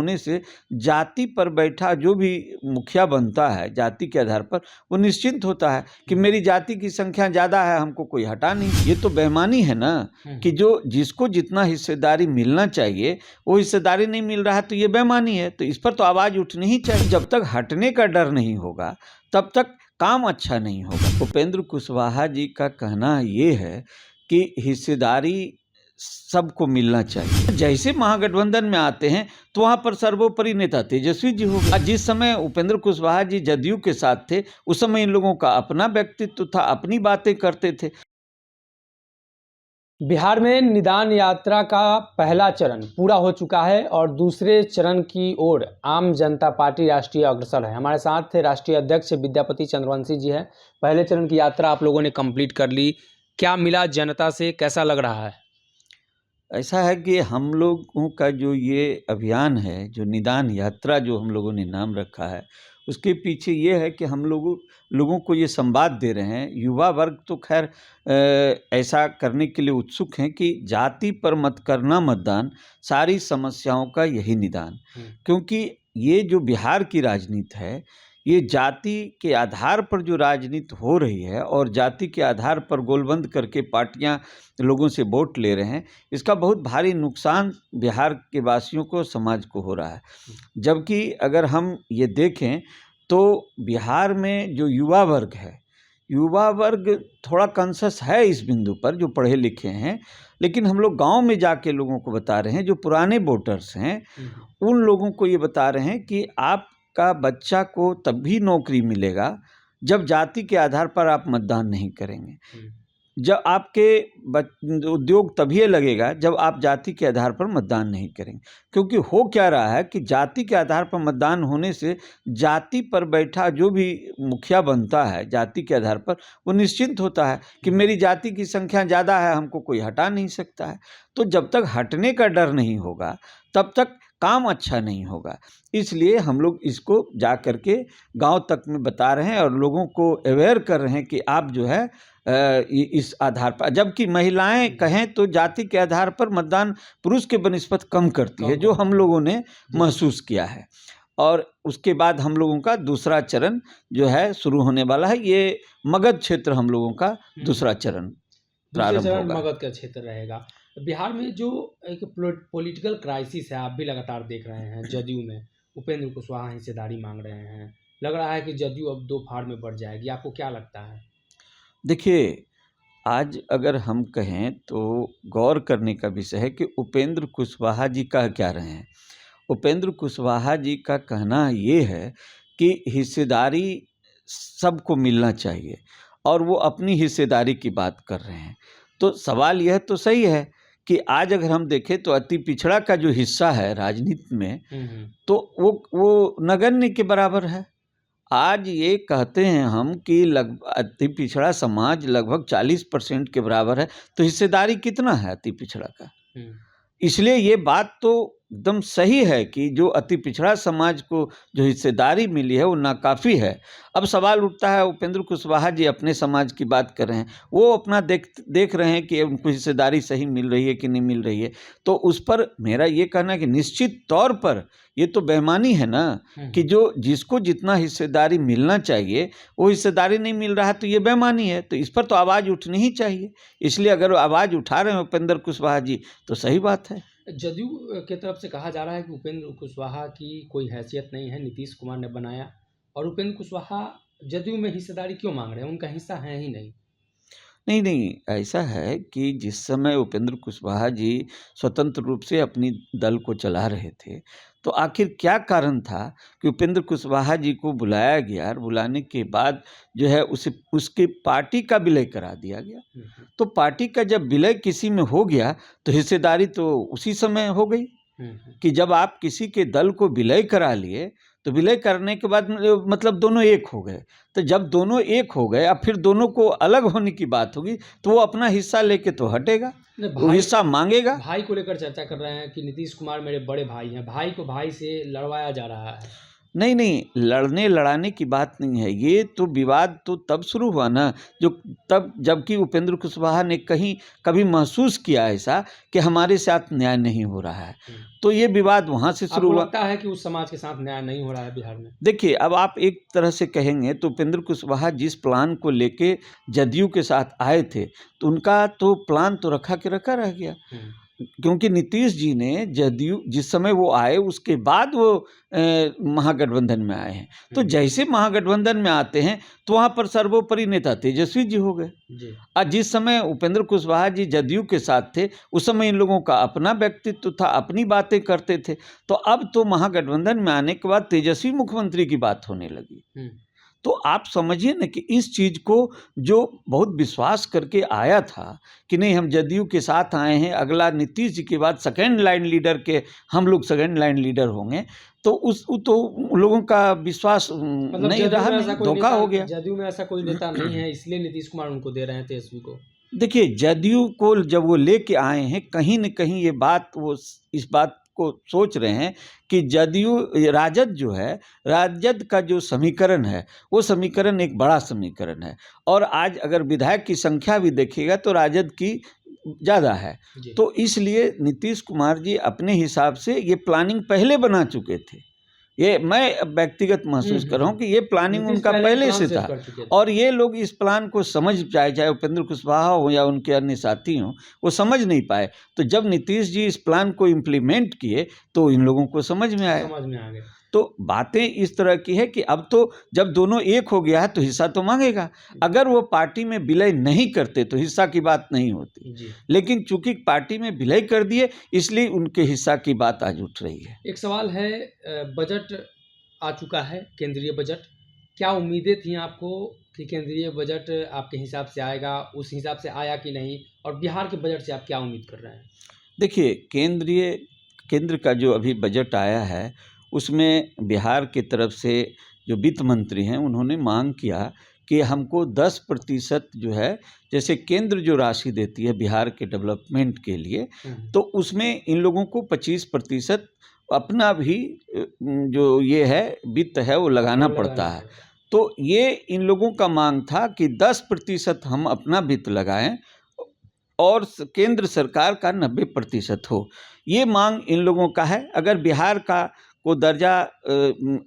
होने से जाति पर बैठा जो भी मुखिया बनता है जाति के आधार पर, वो निश्चिंत होता है कि मेरी जाति की संख्या ज़्यादा है, हमको कोई हटा नहीं। ये तो बेईमानी है ना कि जो जिसको जितना हिस्सेदारी मिलना चाहिए वो हिस्सेदारी नहीं मिल रहा है, तो ये बेईमानी है। तो इस पर तो आवाज़ उठनी ही चाहिए। जब तक हटने का डर नहीं होगा तब तक काम अच्छा नहीं होगा। उपेंद्र कुशवाहा जी का कहना ये है कि हिस्सेदारी सबको मिलना चाहिए। जैसे महागठबंधन में आते हैं तो वहां पर सर्वोपरि नेता तेजस्वी जी हो गए। जिस समय उपेंद्र कुशवाहा जी जदयू के साथ थे उस समय इन लोगों का अपना व्यक्तित्व था, अपनी बातें करते थे। बिहार में निदान यात्रा का पहला चरण पूरा हो चुका है और दूसरे चरण की ओर आम जनता पार्टी राष्ट्रीय अग्रसर है। हमारे साथ राष्ट्रीय अध्यक्ष विद्यापति चंद्रवंशी जी हैं। पहले चरण की यात्रा आप लोगों ने कंप्लीट कर ली, क्या मिला जनता से, कैसा लग रहा है? ऐसा है कि हम लोगों का जो ये अभियान है, जो निदान यात्रा जो हम लोगों ने नाम रखा है, उसके पीछे ये है कि हम लोगों को ये संवाद दे रहे हैं। युवा वर्ग तो खैर ऐसा करने के लिए उत्सुक हैं कि जाति पर मत करना मतदान, सारी समस्याओं का यही निदान। क्योंकि ये जो बिहार की राजनीति है, ये जाति के आधार पर जो राजनीति हो रही है और जाति के आधार पर गोलबंद करके पार्टियां लोगों से वोट ले रहे हैं, इसका बहुत भारी नुकसान बिहार के वासियों को, समाज को हो रहा है। जबकि अगर हम ये देखें तो बिहार में जो युवा वर्ग है, युवा वर्ग थोड़ा कॉन्शस है इस बिंदु पर, जो पढ़े लिखे हैं। लेकिन हम लोग गांव में जाके लोगों को बता रहे हैं, जो पुराने वोटर्स हैं उन लोगों को ये बता रहे हैं कि आपका बच्चा को तब भी नौकरी मिलेगा जब जाति के आधार पर आप मतदान नहीं करेंगे। जब आपके उद्योग तभी लगेगा जब आप जाति के आधार पर मतदान नहीं करेंगे। क्योंकि हो क्या रहा है कि जाति के आधार पर मतदान होने से जाति पर बैठा जो भी मुखिया बनता है जाति के आधार पर, वो निश्चिंत होता है कि मेरी जाति की संख्या ज़्यादा है, हमको कोई हटा नहीं सकता है। तो जब तक हटने का डर नहीं होगा तब तक काम अच्छा नहीं होगा। इसलिए हम लोग इसको जा कर के गाँव तक में बता रहे हैं और लोगों को अवेयर कर रहे हैं कि आप जो है इस आधार पर, जबकि महिलाएं कहें तो जाति के आधार पर मतदान पुरुष के बनिस्बत कम करती है, जो हम लोगों ने महसूस किया है। और उसके बाद हम लोगों का दूसरा चरण जो है शुरू होने वाला है। ये मगध क्षेत्र हम लोगों का दूसरा चरण प्रारंभ होगा। मगध का क्षेत्र रहेगा। बिहार में जो एक पॉलिटिकल क्राइसिस है, आप भी लगातार देख रहे हैं, जदयू में उपेंद्र कुशवाहा हिस्सेदारी मांग रहे हैं, लग रहा है कि जदयू अब दो फाड़ में बढ़ जाएगी, आपको क्या लगता है? देखिए, आज अगर हम कहें तो गौर करने का विषय है कि उपेंद्र कुशवाहा जी कह क्या रहे हैं। उपेंद्र कुशवाहा जी का कहना ये है कि हिस्सेदारी सबको मिलना चाहिए और वो अपनी हिस्सेदारी की बात कर रहे हैं। तो सवाल यह तो सही है कि आज अगर हम देखें तो अति पिछड़ा का जो हिस्सा है राजनीति में, तो वो नगण्य के बराबर है। आज ये कहते हैं हम कि अति पिछड़ा समाज लगभग 40% के बराबर है, तो हिस्सेदारी कितना है अति पिछड़ा का? इसलिए ये बात तो एकदम सही है कि जो अति पिछड़ा समाज को जो हिस्सेदारी मिली है वो नाकाफ़ी है। अब सवाल उठता है, उपेंद्र कुशवाहा जी अपने समाज की बात कर रहे हैं, वो अपना देख रहे हैं कि उनको हिस्सेदारी सही मिल रही है कि नहीं मिल रही है। तो उस पर मेरा ये कहना है कि निश्चित तौर पर ये तो बेईमानी है ना कि जो जिसको जितना हिस्सेदारी मिलना चाहिए वो हिस्सेदारी नहीं मिल रहा है, तो ये बेईमानी है। तो इस पर तो आवाज़ उठनी ही चाहिए। इसलिए अगर आवाज़ उठा रहे हैं उपेंद्र कुशवाहा जी तो सही बात है। जदयू की तरफ से कहा जा रहा है कि उपेंद्र कुशवाहा की कोई हैसियत नहीं है, नीतीश कुमार ने बनाया, और उपेंद्र कुशवाहा जदयू में हिस्सेदारी क्यों मांग रहे हैं, उनका हिस्सा है ही नहीं। नहीं, ऐसा है कि जिस समय उपेंद्र कुशवाहा जी स्वतंत्र रूप से अपनी दल को चला रहे थे, तो आखिर क्या कारण था कि उपेंद्र कुशवाहा जी को बुलाया गया और बुलाने के बाद जो है उसके पार्टी का विलय करा दिया गया। तो पार्टी का जब विलय किसी में हो गया तो हिस्सेदारी तो उसी समय हो गई कि जब आप किसी के दल को विलय करा लिए तो विलय करने के बाद मतलब दोनों एक हो गए। तो जब दोनों एक हो गए अब फिर दोनों को अलग होने की बात होगी तो वो अपना हिस्सा लेके तो हटेगा, वो हिस्सा मांगेगा। भाई को लेकर चर्चा कर रहे हैं कि नीतीश कुमार मेरे बड़े भाई हैं, भाई को भाई से लड़वाया जा रहा है। नहीं नहीं, लड़ने लड़ाने की बात नहीं है। ये तो विवाद तो तब शुरू हुआ ना जो तब जबकि उपेंद्र कुशवाहा ने कहीं कभी महसूस किया ऐसा कि हमारे साथ न्याय नहीं हो रहा है, तो ये विवाद वहाँ से शुरू आपको हुआ। लगता है कि उस समाज के साथ न्याय नहीं हो रहा है बिहार में? देखिए, अब आप एक तरह से कहेंगे तो उपेंद्र कुशवाहा जिस प्लान को लेके जदयू के साथ आए थे, तो उनका तो प्लान तो रखा के रखा रह गया, क्योंकि नीतीश जी ने जदयू जिस समय वो आए उसके बाद वो महागठबंधन में आए हैं। तो जैसे महागठबंधन में आते हैं तो वहाँ पर सर्वोपरि नेता तेजस्वी जी हो गए। जी। और जिस समय उपेंद्र कुशवाहा जी जदयू के साथ थे उस समय इन लोगों का अपना व्यक्तित्व था, अपनी बातें करते थे। तो अब तो महागठबंधन में आने के बाद तेजस्वी मुख्यमंत्री की बात होने लगी। तो आप समझिए ना कि इस चीज़ को जो बहुत विश्वास करके आया था कि नहीं हम जदयू के साथ आए हैं, अगला नीतीश जी के बाद सेकेंड लाइन लीडर के हम लोग सेकेंड लाइन लीडर होंगे, तो उन लोगों का विश्वास मतलब नहीं रहा, नहीं, धोखा हो गया। जदयू में ऐसा कोई नेता नहीं है, इसलिए नीतीश कुमार उनको दे रहे हैं, तेजस्वी को। देखिए, जदयू को जब वो लेके आए हैं कहीं न कहीं ये बात वो इस बात को सोच रहे हैं कि जदयू राजद जो है, राजद का जो समीकरण है वो समीकरण एक बड़ा समीकरण है, और आज अगर विधायक की संख्या भी देखिएगा तो राजद की ज़्यादा है। तो इसलिए नीतीश कुमार जी अपने हिसाब से ये प्लानिंग पहले बना चुके थे। ये मैं व्यक्तिगत महसूस कर रहा हूँ कि ये प्लानिंग उनका पहले से था, और ये लोग इस प्लान को समझ पाए, चाहे उपेंद्र कुशवाहा हो या उनके अन्य साथी हों, वो समझ नहीं पाए। तो जब नीतीश जी इस प्लान को इम्प्लीमेंट किए तो इन लोगों को समझ में आया। तो बातें इस तरह की है कि अब तो जब दोनों एक हो गया है तो हिस्सा तो मांगेगा। अगर वो पार्टी में विलय नहीं करते तो हिस्सा की बात नहीं होती, लेकिन चूंकि पार्टी में विलय कर दिए इसलिए उनके हिस्सा की बात आज उठ रही है। एक सवाल है, बजट आ चुका है, केंद्रीय बजट, क्या उम्मीदें थी आपको कि केंद्रीय बजट आपके हिसाब से आएगा, उस हिसाब से आया कि नहीं, और बिहार के बजट से आप क्या उम्मीद कर रहे हैं? देखिए, केंद्र का जो अभी बजट आया है उसमें बिहार की तरफ से जो वित्त मंत्री हैं उन्होंने मांग किया कि हमको 10% जो है, जैसे केंद्र जो राशि देती है बिहार के डेवलपमेंट के लिए, तो उसमें इन लोगों को 25% अपना भी जो ये है वित्त है वो लगाना पड़ता है। तो ये इन लोगों का मांग था कि 10% हम अपना वित्त लगाएं और केंद्र सरकार का 90% हो। ये मांग इन लोगों का है। अगर बिहार का को दर्जा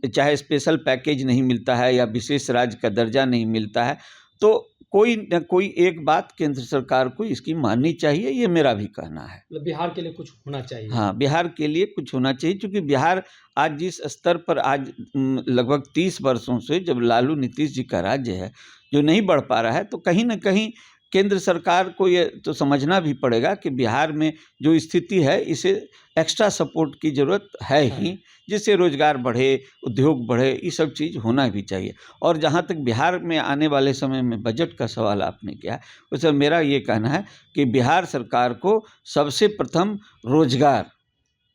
चाहे स्पेशल पैकेज नहीं मिलता है या विशेष राज्य का दर्जा नहीं मिलता है, तो कोई न कोई एक बात केंद्र सरकार को इसकी माननी चाहिए, ये मेरा भी कहना है। मतलब बिहार के लिए कुछ होना चाहिए। हाँ, बिहार के लिए कुछ होना चाहिए, क्योंकि बिहार आज जिस स्तर पर आज लगभग 30 वर्षों से जब लालू नीतीश जी का राज्य है जो नहीं बढ़ पा रहा है, तो कहीं न कहीं केंद्र सरकार को ये तो समझना भी पड़ेगा कि बिहार में जो स्थिति है इसे एक्स्ट्रा सपोर्ट की ज़रूरत है ही, जिससे रोजगार बढ़े, उद्योग बढ़े, ये सब चीज़ होना भी चाहिए। और जहाँ तक बिहार में आने वाले समय में बजट का सवाल आपने किया, उसमें मेरा ये कहना है कि बिहार सरकार को सबसे प्रथम रोजगार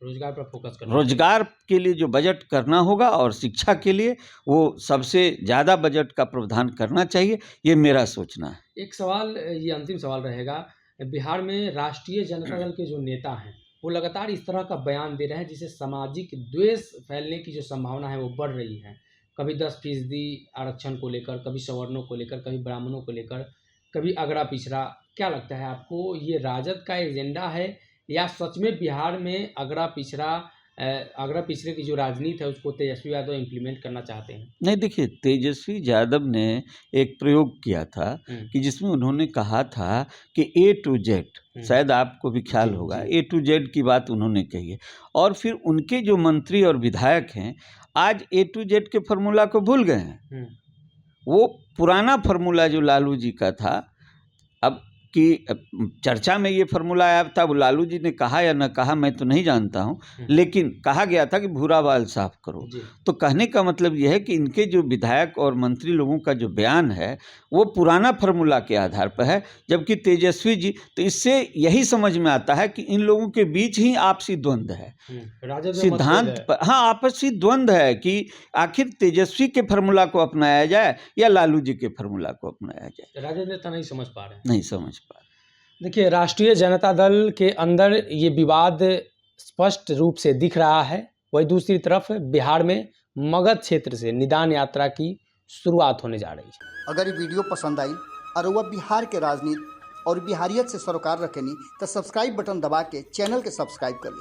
पर फोकस करना, रोजगार के लिए जो बजट करना होगा, और शिक्षा के लिए वो सबसे ज़्यादा बजट का प्रावधान करना चाहिए, ये मेरा सोचना है। एक सवाल, ये अंतिम सवाल रहेगा, बिहार में राष्ट्रीय जनता दल के जो नेता हैं वो लगातार इस तरह का बयान दे रहे हैं जिससे सामाजिक द्वेष फैलने की जो संभावना है वो बढ़ रही है। कभी 10% आरक्षण को लेकर, कभी सवर्णों को लेकर, कभी ब्राह्मणों को लेकर, कभी अगड़ा पिछड़ा। क्या लगता है आपको, ये राजद का एजेंडा है या सच में बिहार में अगड़ा पिछड़े की जो राजनीति है उसको तेजस्वी यादव इम्प्लीमेंट करना चाहते हैं? नहीं, देखिए, तेजस्वी यादव ने एक प्रयोग किया था कि जिसमें उन्होंने कहा था कि A to Z, शायद आपको भी ख्याल होगा, A to Z की बात उन्होंने कही है, और फिर उनके जो मंत्री और विधायक हैं आज A to Z के फार्मूला को भूल गए हैं। वो पुराना फार्मूला जो लालू जी का था, अब कि चर्चा में ये फार्मूला आया था, वो लालू जी ने कहा या न कहा मैं तो नहीं जानता हूँ, लेकिन कहा गया था कि भूरा बाल साफ करो। तो कहने का मतलब ये है कि इनके जो विधायक और मंत्री लोगों का जो बयान है वो पुराना फार्मूला के आधार पर है, जबकि तेजस्वी जी, तो इससे यही समझ में आता है कि इन लोगों के बीच ही आपसी द्वंद्व है, सिद्धांत पर, हाँ, आपसी द्वंद्व है कि आखिर तेजस्वी के फार्मूला को अपनाया जाए या लालू जी के फार्मूला को अपनाया जाए। राजद नेता नहीं समझ पा रहे हैं, नहीं समझ पा रहे। देखिए, राष्ट्रीय जनता दल के अंदर ये विवाद स्पष्ट रूप से दिख रहा है, वही दूसरी तरफ बिहार में मगध क्षेत्र से निदान यात्रा की शुरुआत होने जा रही है। अगर ये वीडियो पसंद आई और वह बिहार के राजनीति और बिहारियत से सरोकार रखेनी तो सब्सक्राइब बटन दबा के चैनल के सब्सक्राइब कर ली।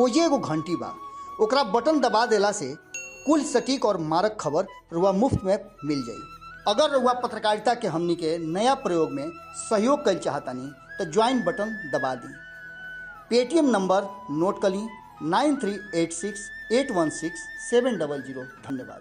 ओजे एगो घंटी बा, ओकरा बटन दबा देला से कुल सटीक और मारक खबर रुआ मुफ्त में मिल जाई। अगर रुआ पत्रकारिता के हमनी के नया प्रयोग में सहयोग कर चाहतानी तो ज्वाइन बटन दबा दी। पेटीएम नंबर नोट कर ली 9386816700। धन्यवाद।